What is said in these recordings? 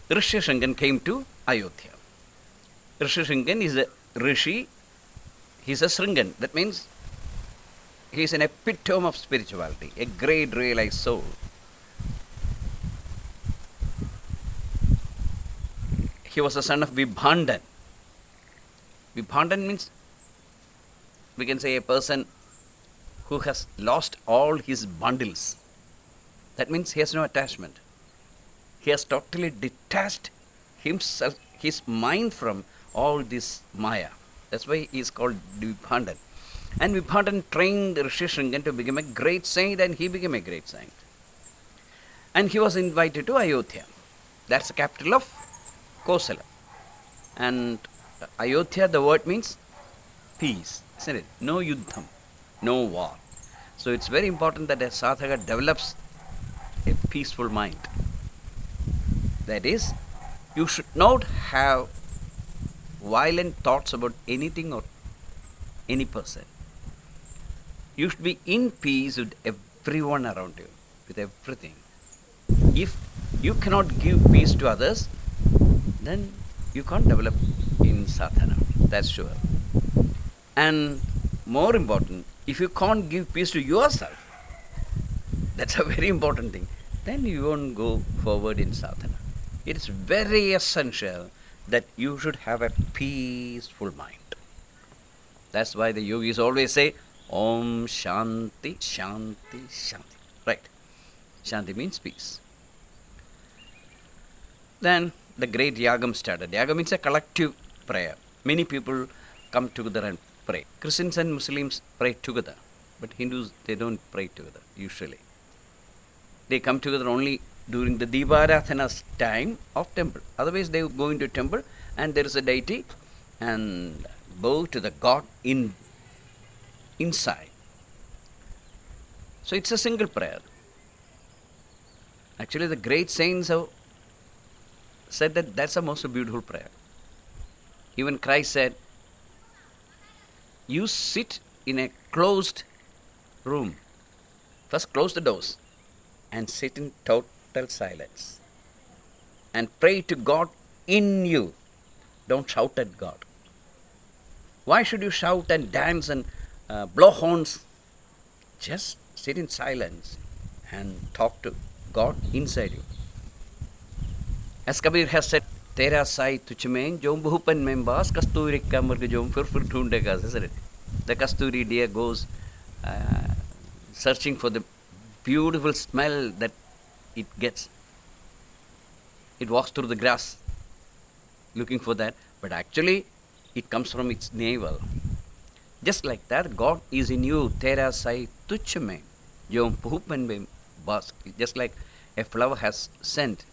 Rishishringan came to Ayodhya. Rishishringan is a Rishi, he's a Shringan. That means he is an epitome of spirituality, a great realized soul. He was the son of Vibhandan. Vibhandan means, we can say, a person who has lost all his bundles. That means he has no attachment. He has totally detached himself, his mind from all this Maya. That's why he is called Vibhandan. And Vibhandan trained Rishishringan to become a great saint, and he became a great saint. And he was invited to Ayodhya. That's the capital of Kosala. And Ayodhya, the word means peace, isn't it? No yuddham, no war. So it's very important that a sadhaka develops a peaceful mind. That is, you should not have violent thoughts about anything or any person. You should be in peace with everyone around you, with everything. If you cannot give peace to others, then you can't develop in sadhana, that's sure. And more important, if you can't give peace to yourself, that's a very important thing, then you won't go forward in sadhana. It is very essential that you should have a peaceful mind. That's why the yogis always say, Om Shanti, Shanti, Shanti. Right. Shanti means peace. Then the great yagam started. Yagam means a collective prayer. Many people come together and pray. Christians and Muslims pray together, but Hindus, they don't pray together usually. They come together only during the Deeparadhana's time of temple. Otherwise, they go into temple and there is a deity and bow to the god inside. So it's a single prayer. Actually, the great saints have said that that's the most beautiful prayer. Even Christ said, you sit in a closed room. First close the doors and sit in total silence and pray to God in you. Don't shout at God. Why should you shout and dance and blow horns? Just sit in silence and talk to God inside you. As Kabir has said, Tera sai tuchmein jom bhupan membas kasturi kamar ke jom fir dhundega, isn't it? The kasturi deer goes searching for the beautiful smell that it gets. It walks through the grass looking for that, but actually it comes from its navel. Just like that, God is in you. Tera sai tuchmein jom bhupan membas. Just like a flower has scent.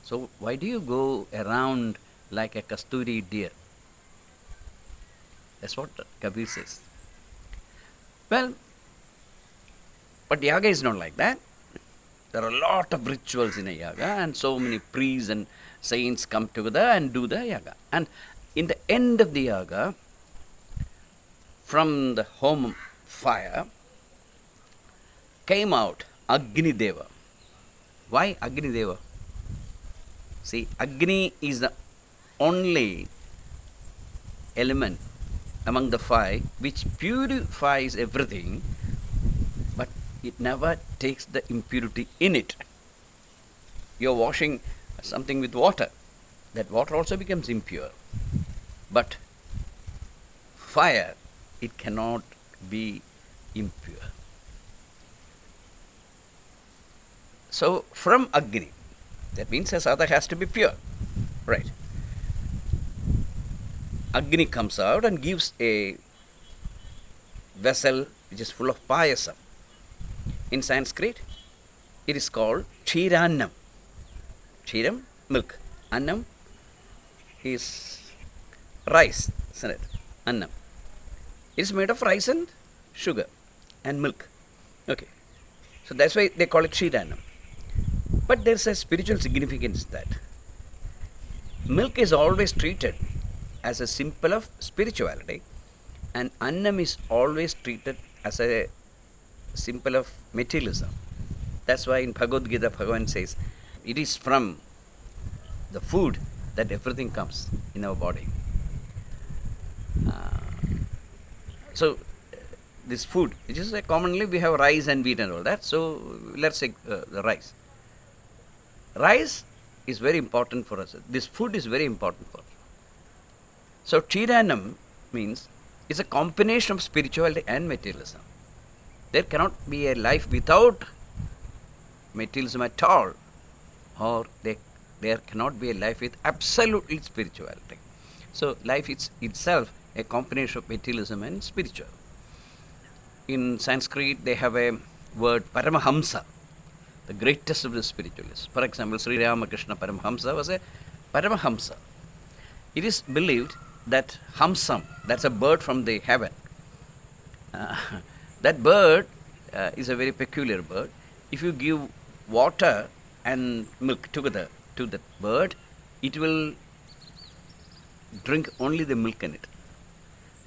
So why do you go around like a kasturi deer? That's what Kabir says. Well, but yaga is not like that. There are a lot of rituals in a yaga, and so many priests and saints come together and do the yaga. And in the end of the yaga, from the home fire, came out Agni Deva. Why Agni Deva? See, Agni is the only element among the five which purifies everything, but it never takes the impurity in it. You're washing something with water. That water also becomes impure. But fire, it cannot be impure. So, from Agni, that means a sadhaka has to be pure. Right. Agni comes out and gives a vessel which is full of payasam. In Sanskrit, it is called Kshiranam. Kshiram, milk. Annam is rice, isn't it? Annam. It is made of rice and sugar and milk. Okay. So that's why they call it Kshiranam. But there's a spiritual significance that milk is always treated as a symbol of spirituality, and annam is always treated as a symbol of materialism. That's why in Bhagavad Gita, Bhagavan says, it is from the food that everything comes in our body. So this food, which is commonly we have rice and wheat and all that. So let's say the rice. Rice is very important for us. This food is very important for us. So Chiranam means it's a combination of spirituality and materialism. There cannot be a life without materialism at all, or there cannot be a life with absolutely spirituality. So life is itself a combination of materialism and spiritual. In Sanskrit, they have a word Paramahamsa, the greatest of the spiritualists. For example, Sri Ramakrishna Paramahamsa was a Paramahamsa. It is believed that Hamsam, that's a bird from the heaven. That bird is a very peculiar bird. If you give water and milk together to that bird, it will drink only the milk in it.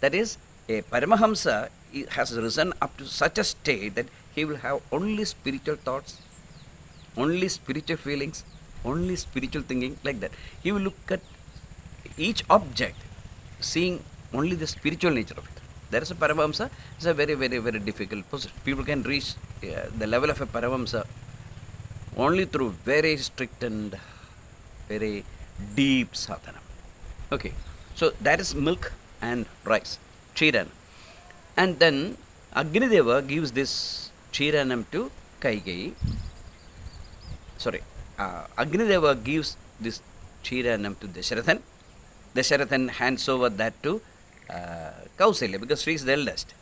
That is, a Paramahamsa has risen up to such a state that he will have only spiritual thoughts, only spiritual feelings, only spiritual thinking, like that. He will look at each object seeing only the spiritual nature of it. That is a Paramahamsa. It's a very, very, very difficult position. People can reach the level of a Paramahamsa only through very strict and very deep sadhana. Okay, so that is milk and rice, Chiranam. And then Agnideva gives this Chiranam to Kaikeyi. Agnideva gives this Chiranam to Dasharathan. Dasharathan hands over that to Kausalya, because she is the eldest.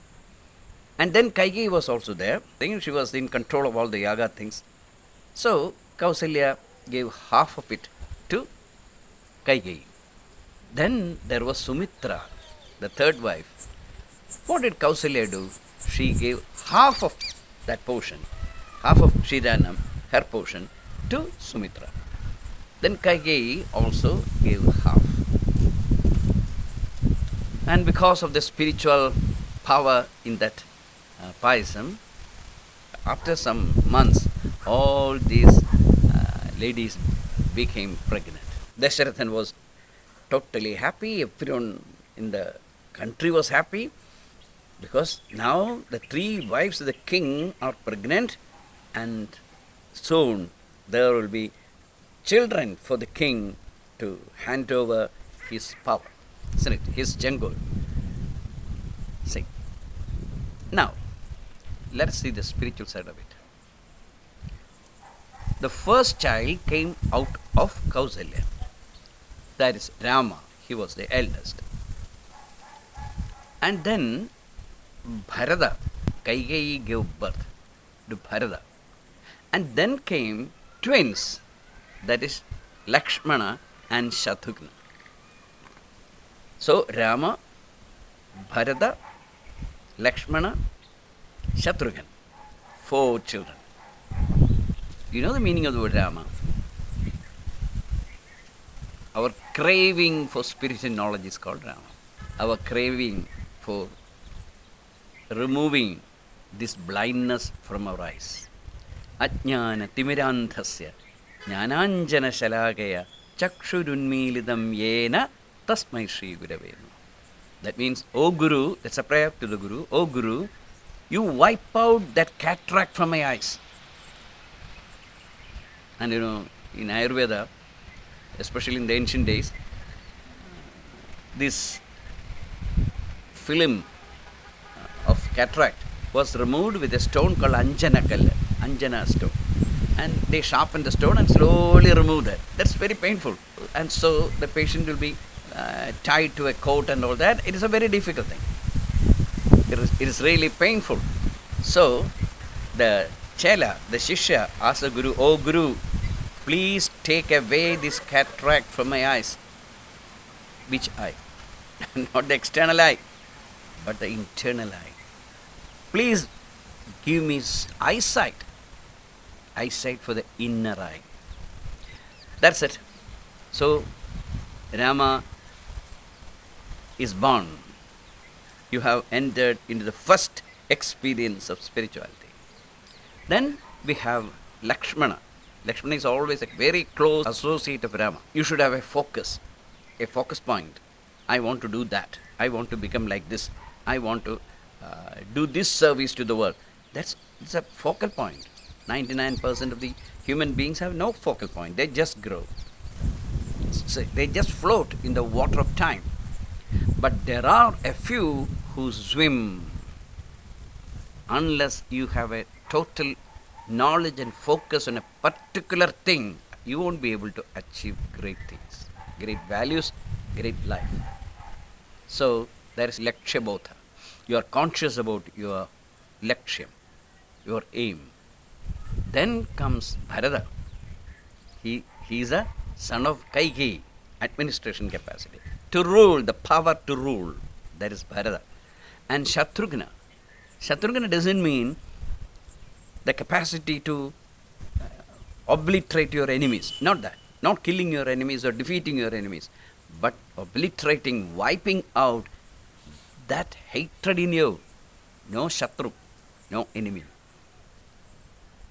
And then Kaikeyi was also there. I think she was in control of all the yaga things. So Kausalya gave half of it to Kaikeyi. Then there was Sumitra, the third wife. What did Kausalya do? She gave half of that portion, half of Chiranam, her portion, to Sumitra. Then Kaikeyi also gave half. And because of the spiritual power in that payasam, after some months, all these ladies became pregnant. Dasharathan was totally happy. Everyone in the country was happy, because now the three wives of the king are pregnant, and soon there will be children for the king to hand over his power, isn't it? His jungle. See. Now, let us see the spiritual side of it. The first child came out of Kausalya. That is Rama. He was the eldest. And then Bharata, Kaikeyi gave birth to Bharata. And then came twins, that is Lakshmana and Shatrughna. So Rama, Bharata, Lakshmana, Shatrughna, 4 children. You know the meaning of the word Rama? Our craving for spiritual knowledge is called Rama. Our craving for removing this blindness from our eyes. Ajnana timiranthasya jnananjana shalakaya chakshurunmilidam yena tasmai Shri Gurave. That means, O Guru, that's a prayer to the Guru, O Guru, you wipe out that cataract from my eyes. And in Ayurveda, especially in the ancient days, this film of cataract was removed with a stone called Anjana stone. And they sharpen the stone and slowly remove that. That's very painful. And so the patient will be tied to a coat and all that. It is a very difficult thing. It is really painful. So the Chela, the Shishya, asked the Guru, O Guru, please take away this cataract from my eyes. Which eye? Not the external eye, but the internal eye. Please give me eyesight. Eyesight for the inner eye. That's it. So Rama is born. You have entered into the first experience of spirituality. Then we have Lakshmana. Lakshmana is always a very close associate of Rama. You should have a focus point. I want to do that. I want to become like this. I want to do this service to the world. It's a focal point. 99% of the human beings have no focal point. They just grow. So they just float in the water of time. But there are a few who swim. Unless you have a total knowledge and focus on a particular thing, you won't be able to achieve great things, great values, great life. So there is Lakshyabodha. You are conscious about your Lakshyam, your aim. Then comes Bharata. He is a son of Kaikeyi, administration capacity. To rule, the power to rule, that is Bharata. And Shatrugna. Shatrugna doesn't mean the capacity to obliterate your enemies. Not that. Not killing your enemies or defeating your enemies, but obliterating, wiping out that hatred in you. No Shatru, no enemy.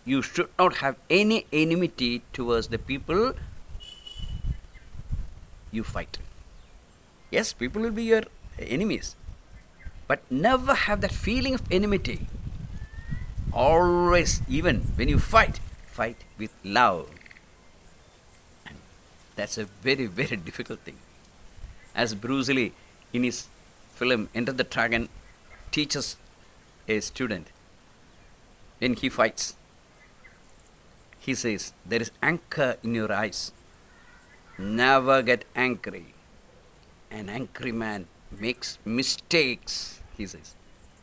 You should not have any enmity towards the people you fight. Yes, people will be your enemies, but never have that feeling of enmity. Always, even when you fight with love. And that's a very, very difficult thing. As Bruce Lee in his film Enter the Dragon teaches a student, when he fights, he says, there is anger in your eyes. Never get angry. An angry man makes mistakes, he says.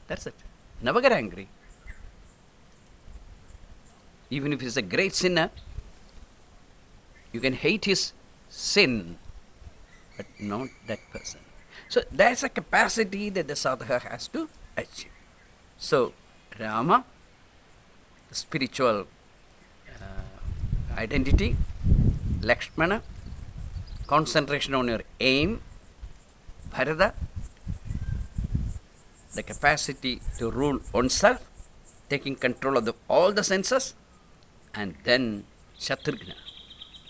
That's it. Never get angry. Even if he's a great sinner, you can hate his sin, but not that person. So that's a capacity that the sadhaka has to achieve. So Rama, the spiritual identity, Lakshmana, concentration on your aim, Bharata, the capacity to rule oneself, taking control of all the senses, and then Shatrugna,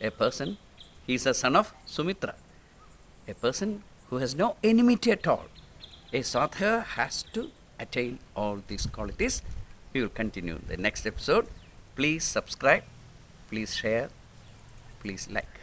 a person, he is a son of Sumitra, a person who has no enmity at all. A sadhaka has to attain all these qualities. We will continue the next episode. Please subscribe, please share, please like.